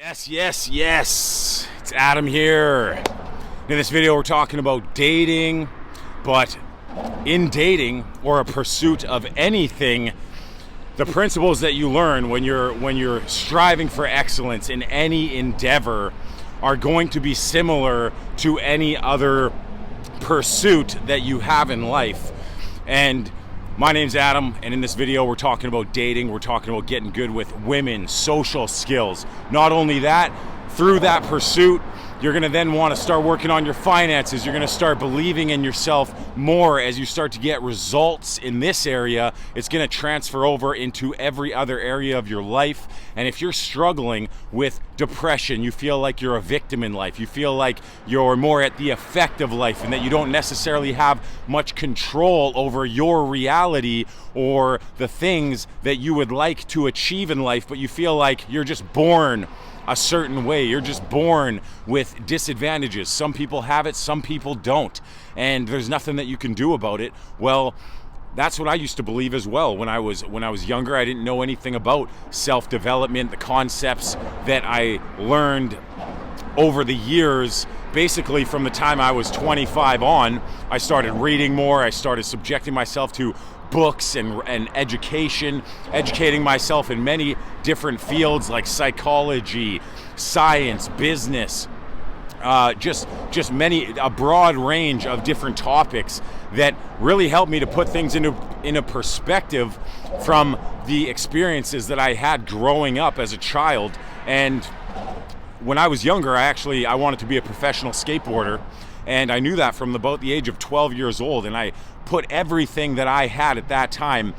Yes. It's Adam here. In this video, we're talking about dating, but in dating or a pursuit of anything, the principles that you learn when you're striving for excellence in any endeavor are going to be similar to any other pursuit that you have in life. And my name's Adam, and in this video we're talking about dating, we're talking about getting good with women, social skills. Not only that, through that pursuit, you're gonna then wanna start working on your finances. You're gonna start believing in yourself more as you start to get results in this area. It's gonna transfer over into every other area of your life. And if you're struggling with depression, you feel like you're a victim in life, you feel like you're more at the effect of life and that you don't necessarily have much control over your reality or the things that you would like to achieve in life, but you feel like you're just born a certain way. You're just born with disadvantages. Some people have it, some people don't. And there's nothing that you can do about it. Well, that's what I used to believe as well. When I was younger, I didn't know anything about self-development, the concepts that I learned over the years. Basically, from the time I was 25 on, I started reading more. I started subjecting myself to books and education, educating myself in many different fields like psychology, science, business, just a broad range of different topics that really helped me to put things into perspective from the experiences that I had growing up as a child. And when I was younger, I wanted to be a professional skateboarder. And I knew that from about the age of 12 years old, and I put everything that I had at that time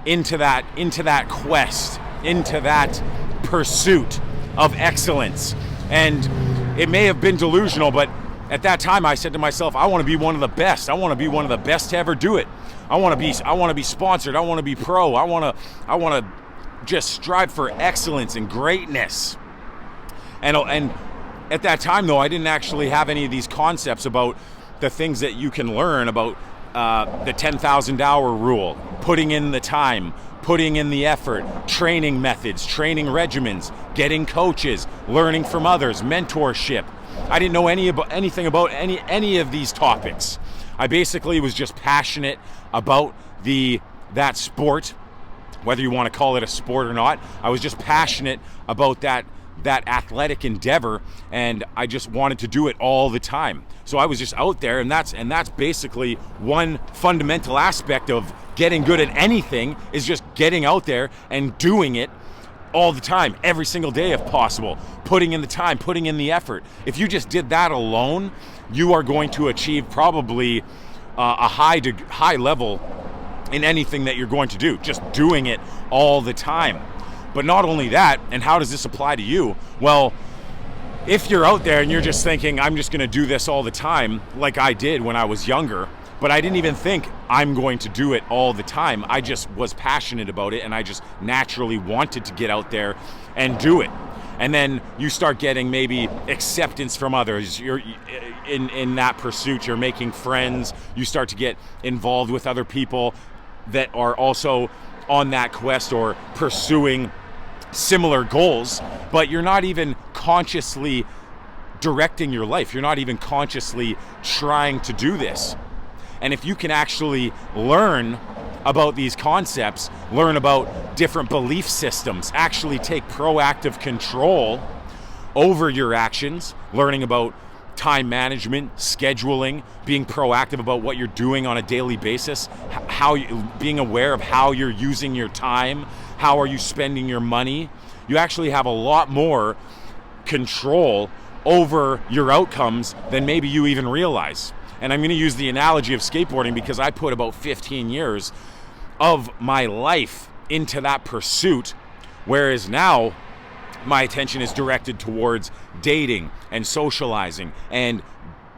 into that quest, into that pursuit of excellence. And it may have been delusional, but at that time I said to myself, I want to be one of the best. I want to be one of the best to ever do it. I want to be sponsored. I want to be pro. I want to just strive for excellence and greatness. And at that time, though, I didn't actually have any of these concepts about the things that you can learn about the 10,000 hour rule, putting in the time, putting in the effort, training methods, training regimens, getting coaches, learning from others, mentorship. I didn't know anything about any of these topics. I basically was just passionate about that sport, whether you want to call it a sport or not. I was just passionate about that athletic endeavor, and I just wanted to do it all the time. So I was just out there, and that's basically one fundamental aspect of getting good at anything, is just getting out there and doing it all the time, every single day if possible, putting in the time, putting in the effort. If you just did that alone, you are going to achieve probably a high level in anything that you're going to do, just doing it all the time. But not only that, and how does this apply to you? Well, if you're out there and you're just thinking, I'm just going to do this all the time, like I did when I was younger, but I didn't even think I'm going to do it all the time. I just was passionate about it, and I just naturally wanted to get out there and do it. And then you start getting maybe acceptance from others. You're in that pursuit, you're making friends. You start to get involved with other people that are also on that quest or pursuing similar goals, but you're not even consciously directing your life. You're not even consciously trying to do this. And if you can actually learn about these concepts, learn about different belief systems, actually take proactive control over your actions, learning about time management, scheduling, being proactive about what you're doing on a daily basis, being aware of how you're using your time, how are you spending your money, you actually have a lot more control over your outcomes than maybe you even realize. And I'm going to use the analogy of skateboarding because I put about 15 years of my life into that pursuit, whereas now my attention is directed towards dating and socializing and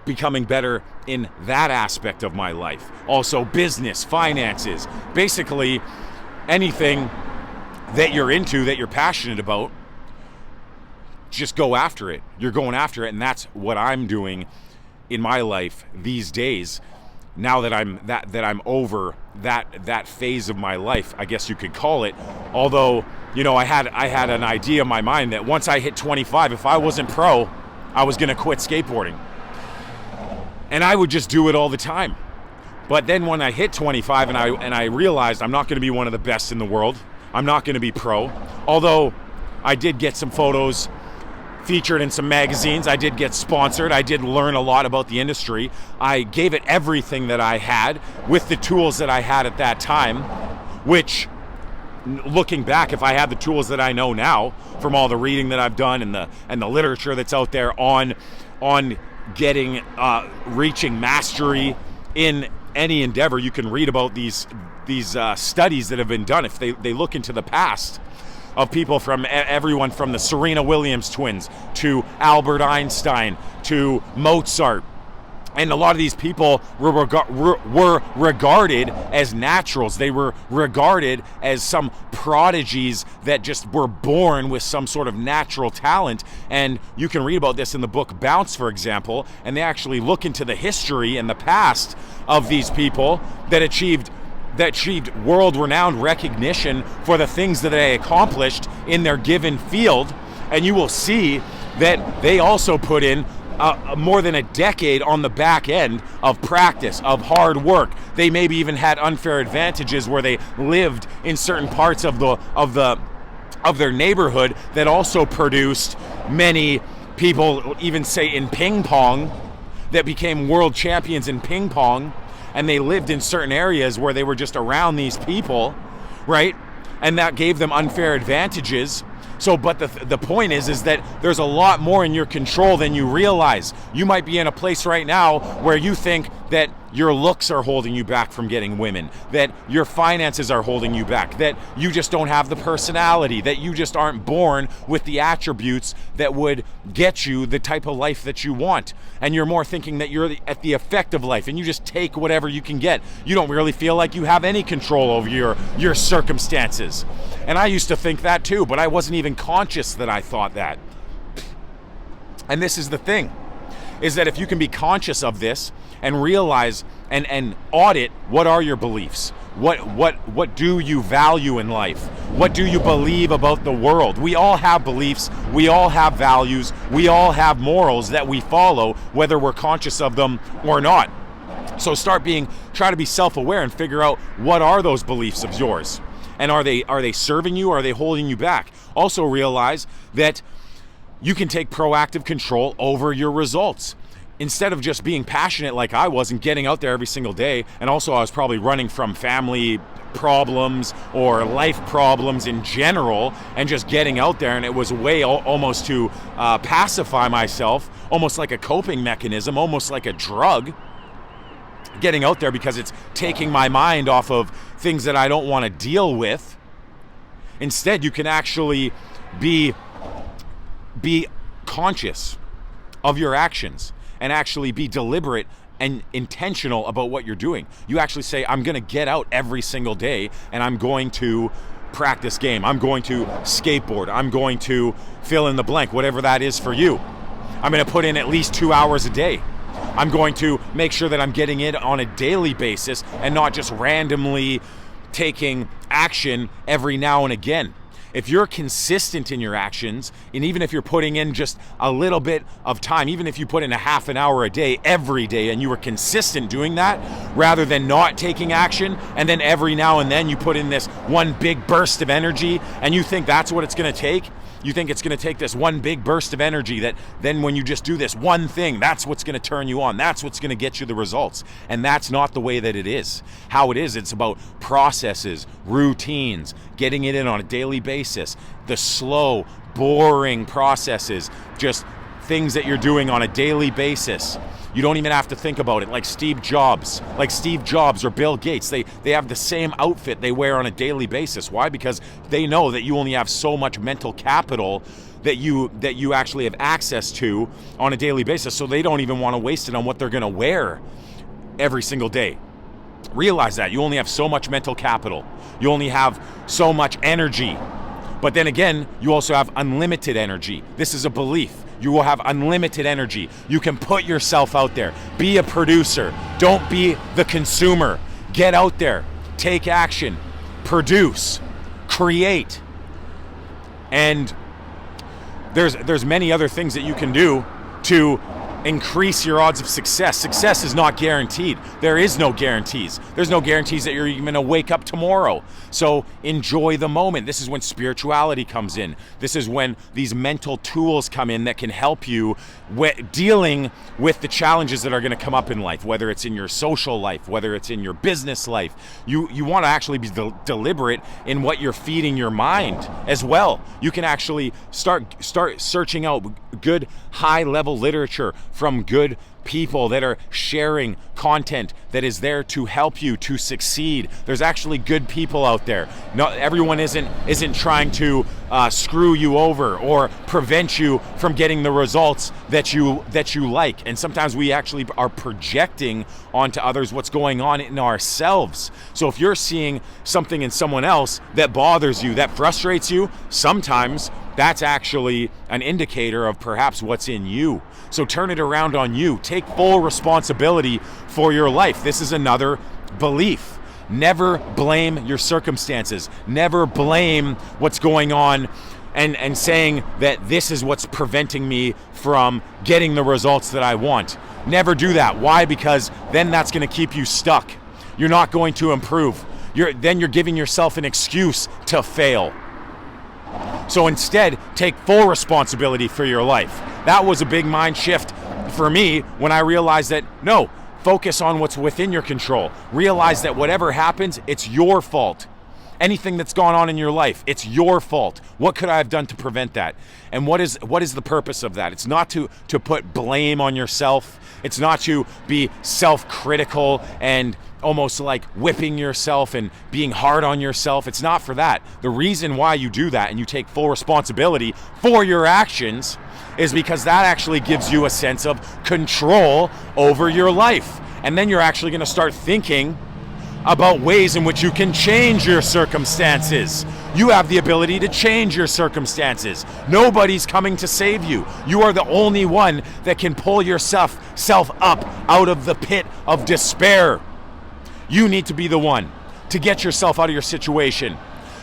becoming better in that aspect of my life. Also business, finances, basically anything that you're into, that you're passionate about, just go after it. You're going after it, and that's what I'm doing in my life these days. now that I'm over that phase of my life, I guess you could call it. Although, I had an idea in my mind that once I hit 25, if I wasn't pro, I was going to quit skateboarding. And I would just do it all the time. But then when I hit 25 and I realized I'm not going to be one of the best in the world, I'm not going to be pro. Although I did get some photos featured in some magazines, I did get sponsored, I did learn a lot about the industry. I gave it everything that I had with the tools that I had at that time, which, looking back, if I had the tools that I know now from all the reading that I've done and the literature that's out there on getting reaching mastery in any endeavor, you can read about these studies that have been done. If they look into the past of people from everyone from the Serena Williams twins to Albert Einstein to Mozart. And a lot of these people were regarded as naturals. They were regarded as some prodigies that just were born with some sort of natural talent. And you can read about this in the book Bounce, for example. And they actually look into the history and the past of these people that achieved world-renowned recognition for the things that they accomplished in their given field. And you will see that they also put in more than a decade on the back end of practice, of hard work. They maybe even had unfair advantages where they lived in certain parts of their neighborhood that also produced many people, even say in ping pong, that became world champions in ping pong. And they lived in certain areas where they were just around these people, right? And that gave them unfair advantages. So, but the point is that there's a lot more in your control than you realize. You might be in a place right now where you think that your looks are holding you back from getting women, that your finances are holding you back, that you just don't have the personality, that you just aren't born with the attributes that would get you the type of life that you want. And you're more thinking that you're at the effective life and you just take whatever you can get. You don't really feel like you have any control over your circumstances. And I used to think that too, but I wasn't even conscious that I thought that. And this is the thing, is that if you can be conscious of this and realize and audit what are your beliefs, what do you value in life, what do you believe about the world. We all have beliefs, we all have values, we all have morals that we follow, whether we're conscious of them or not. So try to be self-aware and figure out what are those beliefs of yours, and are they serving you or are they holding you back. Also realize that you can take proactive control over your results. Instead of just being passionate like I was and getting out there every single day, and also I was probably running from family problems or life problems in general and just getting out there, and it was a way almost to pacify myself, almost like a coping mechanism, almost like a drug. Getting out there because it's taking my mind off of things that I don't want to deal with. Instead, you can actually be conscious of your actions and actually be deliberate and intentional about what you're doing. You actually say, I'm going to get out every single day and I'm going to practice game. I'm going to skateboard. I'm going to fill in the blank, whatever that is for you. I'm going to put in at least 2 hours a day. I'm going to make sure that I'm getting it on a daily basis and not just randomly taking action every now and again. If you're consistent in your actions, and even if you're putting in just a little bit of time, even if you put in a half an hour a day every day and you were consistent doing that rather than not taking action, and then every now and then you put in this one big burst of energy and you think that's what it's going to take, you think it's going to take this one big burst of energy that then when you just do this one thing, that's what's going to turn you on. That's what's going to get you the results. And that's not the way that it is. How it is, it's about processes, routines, getting it in on a daily basis, the slow, boring processes, just things that you're doing on a daily basis. You don't even have to think about it. Like Steve Jobs or Bill Gates, they have the same outfit they wear on a daily basis. Why? Because they know that you only have so much mental capital that you actually have access to on a daily basis. So they don't even want to waste it on what they're going to wear every single day. Realize that you only have so much mental capital. You only have so much energy. But then again, you also have unlimited energy. This is a belief. You will have unlimited energy. You can put yourself out there. Be a producer. Don't be the consumer. Get out there. Take action. Produce. Create. And there's many other things that you can do to increase your odds of success. Success is not guaranteed. There is no guarantees. There's no guarantees that you're even going to wake up tomorrow. So enjoy the moment. This is when spirituality comes in. This is when these mental tools come in that can help you dealing with the challenges that are going to come up in life, whether it's in your social life, whether it's in your business life. You want to actually be deliberate in what you're feeding your mind as well. You can actually start searching out good high-level literature from good people that are sharing content that is there to help you to succeed. There's actually good people out there. Not everyone isn't trying to screw you over or prevent you from getting the results that you like. And sometimes we actually are projecting onto others what's going on in ourselves. So if you're seeing something in someone else that bothers you, that frustrates you, sometimes that's actually an indicator of perhaps what's in you. So turn it around on you. Take full responsibility for your life. This is another belief. Never blame your circumstances. Never blame what's going on and saying that this is what's preventing me from getting the results that I want. Never do that. Why? Because then that's going to keep you stuck. You're not going to improve. Then you're giving yourself an excuse to fail. So instead, take full responsibility for your life. That was a big mind shift for me when I realized that, no, focus on what's within your control. Realize that whatever happens, it's your fault. Anything that's gone on in your life, it's your fault. What could I have done to prevent that? And what is the purpose of that? It's not to put blame on yourself. It's not to be self-critical and almost like whipping yourself and being hard on yourself. It's not for that. The reason why you do that and you take full responsibility for your actions is because that actually gives you a sense of control over your life. And then you're actually going to start thinking about ways in which you can change your circumstances. You have the ability to change your circumstances. Nobody's coming to save you. You are the only one that can pull yourself up out of the pit of despair. You need to be the one to get yourself out of your situation.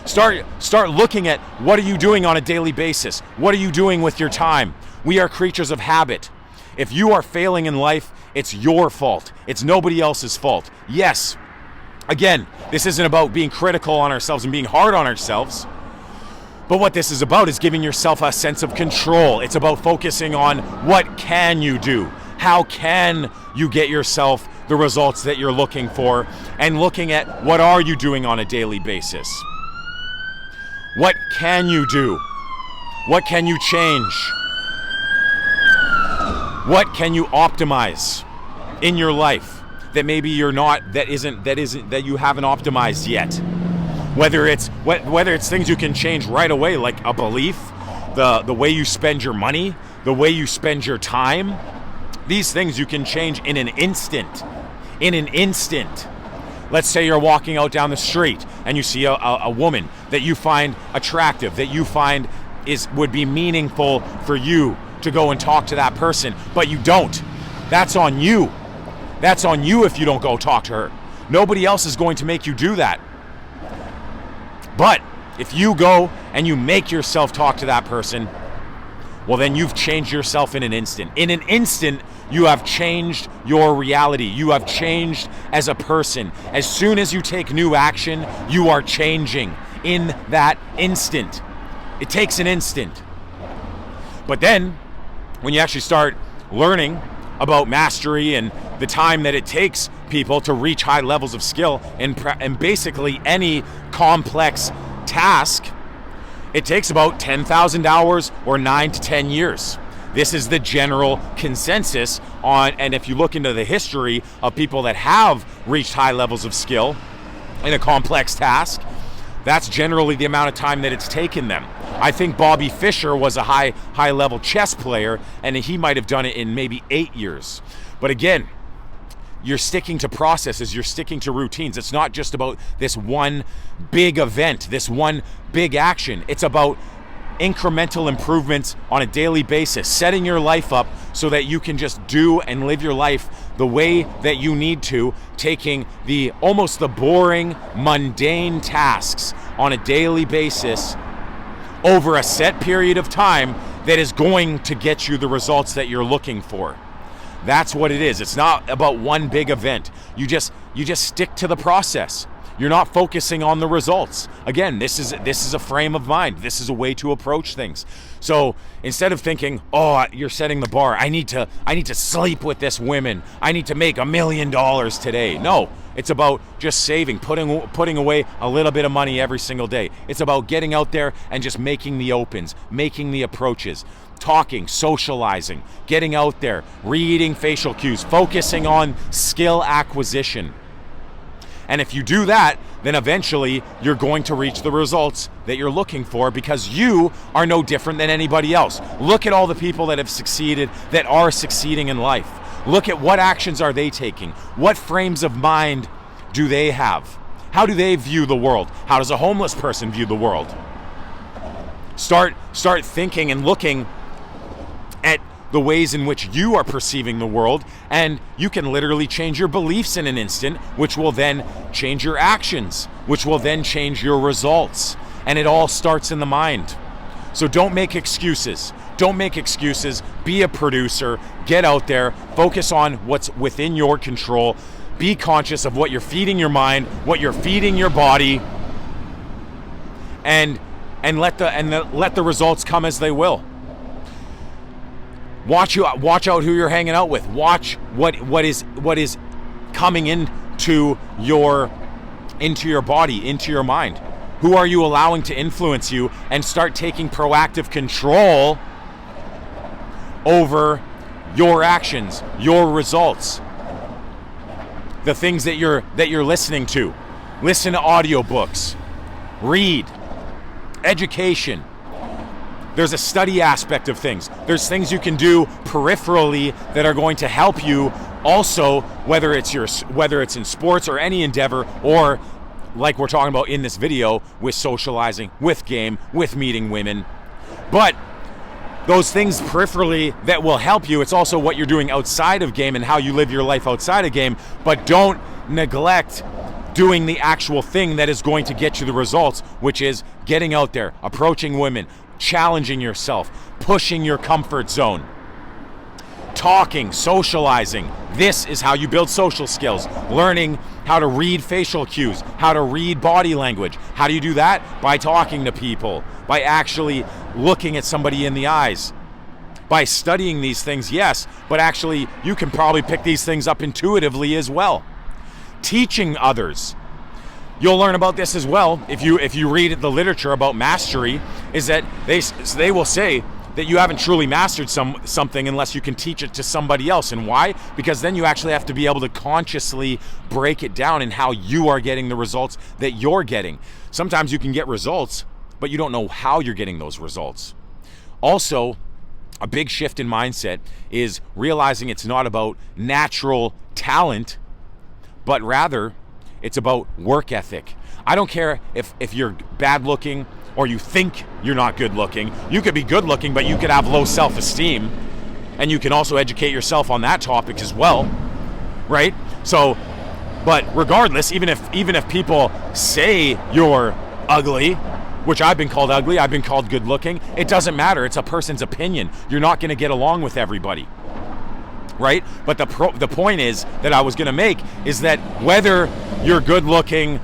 Start looking at what are you doing on a daily basis? What are you doing with your time? We are creatures of habit. If you are failing in life, it's your fault. It's nobody else's fault. Yes, again, this isn't about being critical on ourselves and being hard on ourselves. But what this is about is giving yourself a sense of control. It's about focusing on what can you do? How can you get yourself the results that you're looking for, and looking at what are you doing on a daily basis? What can you do? What can you change? What can you optimize in your life that maybe you're not, that you haven't optimized yet? Whether it's things you can change right away, like a belief, the way you spend your money, the way you spend your time. These things you can change in an instant. In an instant. Let's say you're walking out down the street and you see a woman that you find attractive, that you find would be meaningful for you to go and talk to that person, but you don't. That's on you. That's on you if you don't go talk to her. Nobody else is going to make you do that. But if you go and you make yourself talk to that person, well, then you've changed yourself in an instant. In an instant, you have changed your reality. You have changed as a person. As soon as you take new action, you are changing in that instant. It takes an instant. But then, when you actually start learning about mastery and the time that it takes people to reach high levels of skill in basically any complex task, it takes about 10,000 hours or 9 to 10 years. This is the general consensus on, and if you look into the history of people that have reached high levels of skill in a complex task, that's generally the amount of time that it's taken them. I think Bobby Fischer was a high level chess player, and he might have done it in maybe 8 years. But again, you're sticking to processes, you're sticking to routines. It's not just about this one big event, this one big action. It's about incremental improvements on a daily basis, setting your life up so that you can just do and live your life the way that you need to, taking the almost the boring, mundane tasks on a daily basis over a set period of time that is going to get you the results that you're looking for. That's what it is. It's not about one big event. You just stick to the process. You're not focusing on the results. Again, this is a frame of mind. This is a way to approach things. So instead of thinking, oh, you're setting the bar, I need to sleep with this woman, I need to make $1 million today. No, it's about just saving, putting away a little bit of money every single day. It's about getting out there and just making the opens, making the approaches, talking, socializing, getting out there, reading facial cues, focusing on skill acquisition. And if you do that, then eventually you're going to reach the results that you're looking for, because you are no different than anybody else. Look at all the people that have succeeded, that are succeeding in life. Look at what actions are they taking? What frames of mind do they have? How do they view the world? How does a homeless person view the world? Start thinking and looking at the ways in which you are perceiving the world, and you can literally change your beliefs in an instant, which will then change your actions, which will then change your results. And it all starts in the mind. So don't make excuses. Don't make excuses. Be a producer. Get out there. Focus on what's within your control. Be conscious of what you're feeding your mind, what you're feeding your body, and let the results come as they will. Watch out who you're hanging out with. Watch what is coming into your body, into your mind. Who are you allowing to influence you? And start taking proactive control over your actions, your results, the things that you're listening to. Listen to audiobooks, read, education. There's a study aspect of things. There's things you can do peripherally that are going to help you also, whether it's in sports or any endeavor, or like we're talking about in this video, with socializing, with game, with meeting women. But those things peripherally that will help you, it's also what you're doing outside of game and how you live your life outside of game. But don't neglect doing the actual thing that is going to get you the results, which is getting out there, approaching women, challenging yourself, pushing your comfort zone, talking, socializing. This is how you build social skills. Learning how to read facial cues, how to read body language. How do you do that? By talking to people, by actually looking at somebody in the eyes, by studying these things, yes, but actually you can probably pick these things up intuitively as well. Teaching others. You'll learn about this as well if you read the literature about mastery, is that they will say that you haven't truly mastered something unless you can teach it to somebody else. And why? Because then you actually have to be able to consciously break it down in how you are getting the results that you're getting. Sometimes you can get results, but you don't know how you're getting those results. Also, a big shift in mindset is realizing it's not about natural talent, but rather it's about work ethic. I don't care if you're bad looking or you think you're not good looking. You could be good looking, but you could have low self-esteem, and you can also educate yourself on that topic as well, right? So, but regardless, even if people say you're ugly, which I've been called ugly, I've been called good looking, it doesn't matter. It's a person's opinion. You're not going to get along with everybody, right? But the point is that I was going to make is that whether you're good looking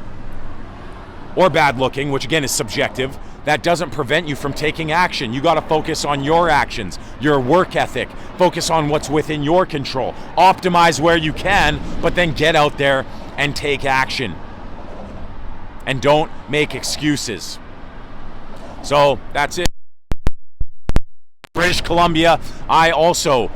or bad looking, which again is subjective, that doesn't prevent you from taking action. You got to focus on your actions, your work ethic, focus on what's within your control, optimize where you can, but then get out there and take action. And don't make excuses. So that's it. British Columbia, I also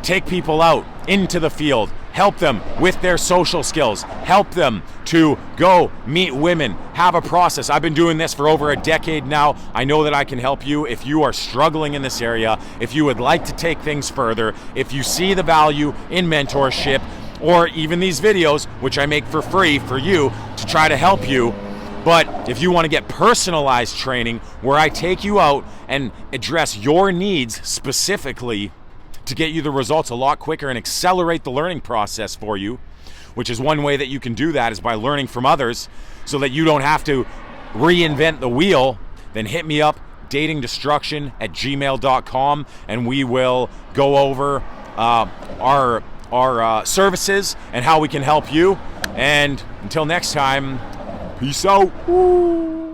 take people out into the field, help them with their social skills, help them to go meet women, have a process. I've been doing this for over a decade now. I know that I can help you if you are struggling in this area, if you would like to take things further, if you see the value in mentorship, or even these videos, which I make for free for you to try to help you. But if you want to get personalized training where I take you out and address your needs specifically to get you the results a lot quicker and accelerate the learning process for you, which is one way that you can do that is by learning from others so that you don't have to reinvent the wheel, then hit me up, datingdestruction@gmail.com, and we will go over our services and how we can help you. And until next time, peace out. Woo.